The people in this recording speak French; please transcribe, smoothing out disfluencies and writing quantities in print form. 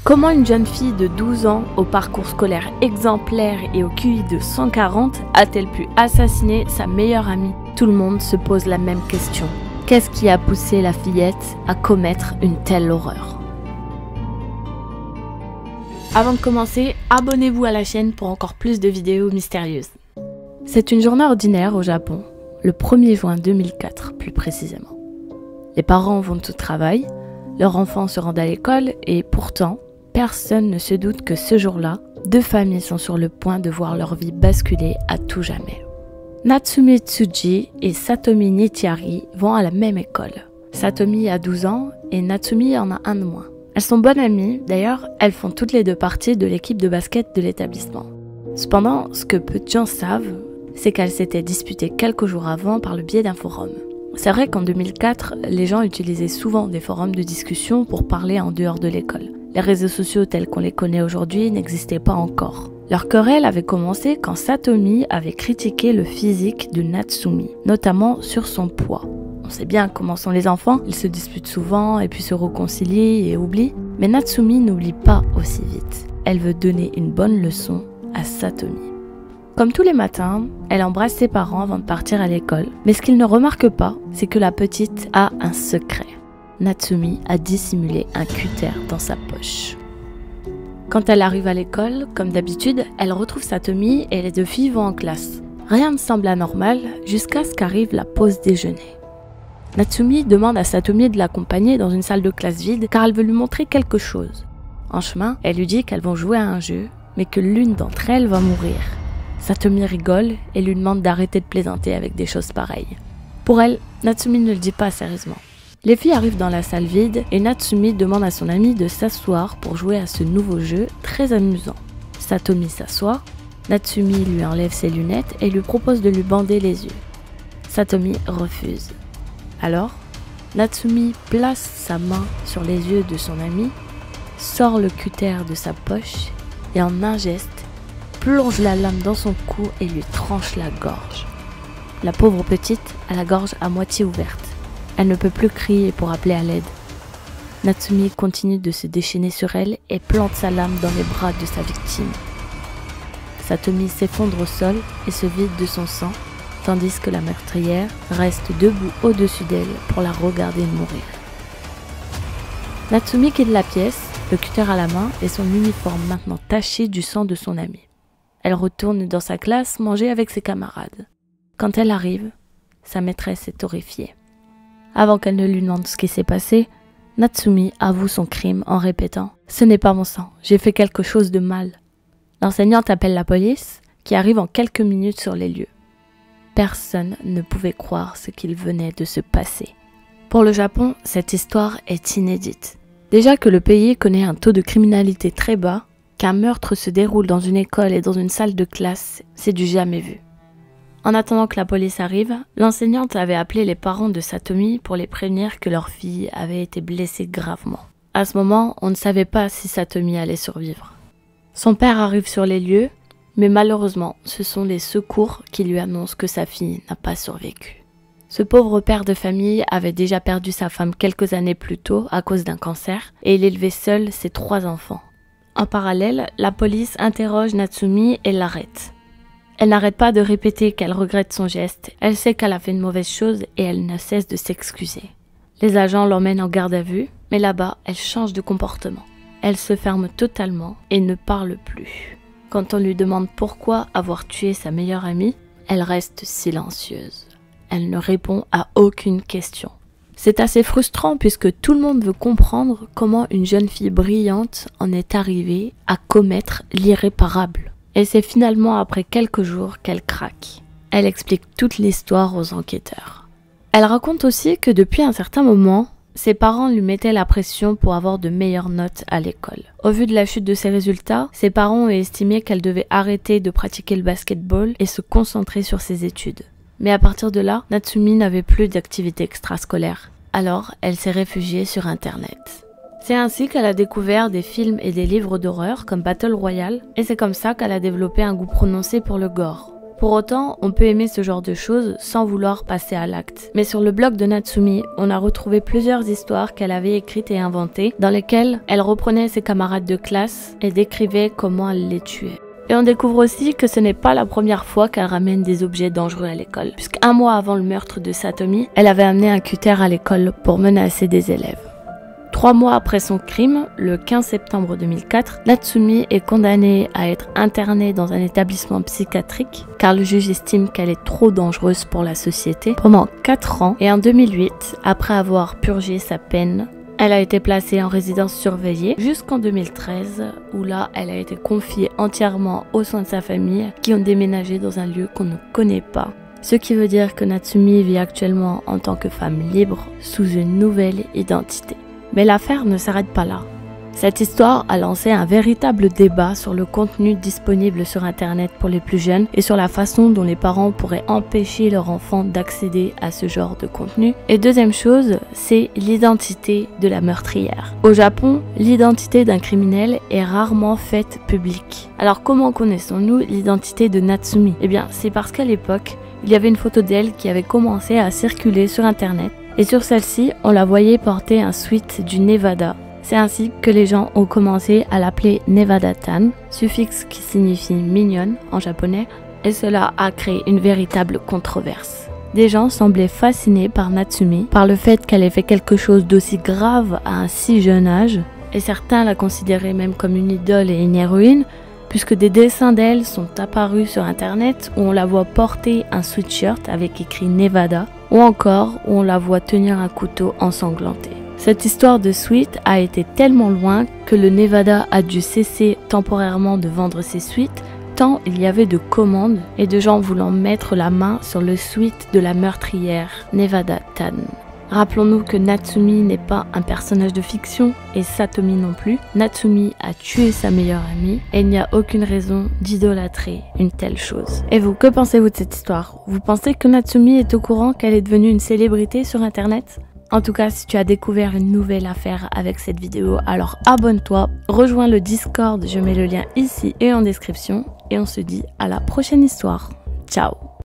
Comment une jeune fille de 12 ans, au parcours scolaire exemplaire et au QI de 140, a-t-elle pu assassiner sa meilleure amie? Tout le monde se pose la même question. Qu'est-ce qui a poussé la fillette à commettre une telle horreur? Avant de commencer, abonnez-vous à la chaîne pour encore plus de vidéos mystérieuses. C'est une journée ordinaire au Japon, le 1er juin 2004 plus précisément. Les parents vont au travail, leurs enfants se rendent à l'école et pourtant, personne ne se doute que ce jour-là, deux familles sont sur le point de voir leur vie basculer à tout jamais. Natsumi Tsuji et Satomi Nichiari vont à la même école. Satomi a 12 ans et Natsumi en a un de moins. Elles sont bonnes amies, d'ailleurs, elles font toutes les deux partie de l'équipe de basket de l'établissement. Cependant, ce que peu de gens savent, c'est qu'elles s'étaient disputées quelques jours avant par le biais d'un forum. C'est vrai qu'en 2004, les gens utilisaient souvent des forums de discussion pour parler en dehors de l'école. Les réseaux sociaux tels qu'on les connaît aujourd'hui n'existaient pas encore. Leur querelle avait commencé quand Satomi avait critiqué le physique de Natsumi, notamment sur son poids. On sait bien comment sont les enfants, ils se disputent souvent et puis se réconcilient et oublient. Mais Natsumi n'oublie pas aussi vite. Elle veut donner une bonne leçon à Satomi. Comme tous les matins, elle embrasse ses parents avant de partir à l'école. Mais ce qu'ils ne remarquent pas, c'est que la petite a un secret. Natsumi a dissimulé un cutter dans sa poche. Quand elle arrive à l'école, comme d'habitude, elle retrouve Satomi et les deux filles vont en classe. Rien ne semble anormal jusqu'à ce qu'arrive la pause déjeuner. Natsumi demande à Satomi de l'accompagner dans une salle de classe vide car elle veut lui montrer quelque chose. En chemin, elle lui dit qu'elles vont jouer à un jeu, mais que l'une d'entre elles va mourir. Satomi rigole et lui demande d'arrêter de plaisanter avec des choses pareilles. Pour elle, Natsumi ne le dit pas sérieusement. Les filles arrivent dans la salle vide et Natsumi demande à son amie de s'asseoir pour jouer à ce nouveau jeu très amusant. Satomi s'assoit, Natsumi lui enlève ses lunettes et lui propose de lui bander les yeux. Satomi refuse. Alors, Natsumi place sa main sur les yeux de son amie, sort le cutter de sa poche et en un geste, plonge la lame dans son cou et lui tranche la gorge. La pauvre petite a la gorge à moitié ouverte. Elle ne peut plus crier pour appeler à l'aide. Natsumi continue de se déchaîner sur elle et plante sa lame dans les bras de sa victime. Satomi s'effondre au sol et se vide de son sang, tandis que la meurtrière reste debout au-dessus d'elle pour la regarder mourir. Natsumi quitte la pièce, le cutter à la main et son uniforme maintenant taché du sang de son amie. Elle retourne dans sa classe manger avec ses camarades. Quand elle arrive, sa maîtresse est horrifiée. Avant qu'elle ne lui demande ce qui s'est passé, Natsumi avoue son crime en répétant « Ce n'est pas mon sang, j'ai fait quelque chose de mal ». L'enseignante appelle la police, qui arrive en quelques minutes sur les lieux. Personne ne pouvait croire ce qu'il venait de se passer. Pour le Japon, cette histoire est inédite. Déjà que le pays connaît un taux de criminalité très bas, qu'un meurtre se déroule dans une école et dans une salle de classe, c'est du jamais vu. En attendant que la police arrive, l'enseignante avait appelé les parents de Satomi pour les prévenir que leur fille avait été blessée gravement. À ce moment, on ne savait pas si Satomi allait survivre. Son père arrive sur les lieux, mais malheureusement, ce sont les secours qui lui annoncent que sa fille n'a pas survécu. Ce pauvre père de famille avait déjà perdu sa femme quelques années plus tôt à cause d'un cancer et il élevait seul ses 3 enfants. En parallèle, la police interroge Natsumi et l'arrête. Elle n'arrête pas de répéter qu'elle regrette son geste, elle sait qu'elle a fait une mauvaise chose et elle ne cesse de s'excuser. Les agents l'emmènent en garde à vue, mais là-bas, elle change de comportement. Elle se ferme totalement et ne parle plus. Quand on lui demande pourquoi avoir tué sa meilleure amie, elle reste silencieuse. Elle ne répond à aucune question. C'est assez frustrant puisque tout le monde veut comprendre comment une jeune fille brillante en est arrivée à commettre l'irréparable. Et c'est finalement après quelques jours qu'elle craque. Elle explique toute l'histoire aux enquêteurs. Elle raconte aussi que depuis un certain moment, ses parents lui mettaient la pression pour avoir de meilleures notes à l'école. Au vu de la chute de ses résultats, ses parents ont estimé qu'elle devait arrêter de pratiquer le basketball et se concentrer sur ses études. Mais à partir de là, Natsumi n'avait plus d'activité extrascolaire. Alors, elle s'est réfugiée sur Internet. C'est ainsi qu'elle a découvert des films et des livres d'horreur comme Battle Royale, et c'est comme ça qu'elle a développé un goût prononcé pour le gore. Pour autant, on peut aimer ce genre de choses sans vouloir passer à l'acte. Mais sur le blog de Natsumi, on a retrouvé plusieurs histoires qu'elle avait écrites et inventées, dans lesquelles elle reprenait ses camarades de classe et décrivait comment elle les tuait. Et on découvre aussi que ce n'est pas la première fois qu'elle ramène des objets dangereux à l'école, puisqu'un mois avant le meurtre de Satomi, elle avait amené un cutter à l'école pour menacer des élèves. 3 mois après son crime, le 15 septembre 2004, Natsumi est condamnée à être internée dans un établissement psychiatrique car le juge estime qu'elle est trop dangereuse pour la société pendant 4 ans. Et en 2008, après avoir purgé sa peine, elle a été placée en résidence surveillée jusqu'en 2013 où là, elle a été confiée entièrement aux soins de sa famille qui ont déménagé dans un lieu qu'on ne connaît pas. Ce qui veut dire que Natsumi vit actuellement en tant que femme libre sous une nouvelle identité. Mais l'affaire ne s'arrête pas là. Cette histoire a lancé un véritable débat sur le contenu disponible sur Internet pour les plus jeunes et sur la façon dont les parents pourraient empêcher leurs enfants d'accéder à ce genre de contenu. Et deuxième chose, c'est l'identité de la meurtrière. Au Japon, l'identité d'un criminel est rarement faite publique. Alors comment connaissons-nous l'identité de Natsumi? Eh bien, c'est parce qu'à l'époque, il y avait une photo d'elle qui avait commencé à circuler sur Internet. Et sur celle-ci, on la voyait porter un sweat du Nevada. C'est ainsi que les gens ont commencé à l'appeler Nevada-tan, suffixe qui signifie mignonne en japonais, et cela a créé une véritable controverse. Des gens semblaient fascinés par Natsumi, par le fait qu'elle ait fait quelque chose d'aussi grave à un si jeune âge, et certains la considéraient même comme une idole et une héroïne, puisque des dessins d'elle sont apparus sur internet où on la voit porter un sweatshirt avec écrit Nevada, ou encore où on la voit tenir un couteau ensanglanté. Cette histoire de sweat a été tellement loin que le Nevada a dû cesser temporairement de vendre ses sweats, tant il y avait de commandes et de gens voulant mettre la main sur le sweat de la meurtrière Nevada-tan. Rappelons-nous que Natsumi n'est pas un personnage de fiction et Satomi non plus. Natsumi a tué sa meilleure amie et il n'y a aucune raison d'idolâtrer une telle chose. Et vous, que pensez-vous de cette histoire? Vous pensez que Natsumi est au courant qu'elle est devenue une célébrité sur internet? En tout cas, si tu as découvert une nouvelle affaire avec cette vidéo, alors abonne-toi, rejoins le Discord, je mets le lien ici et en description et on se dit à la prochaine histoire. Ciao!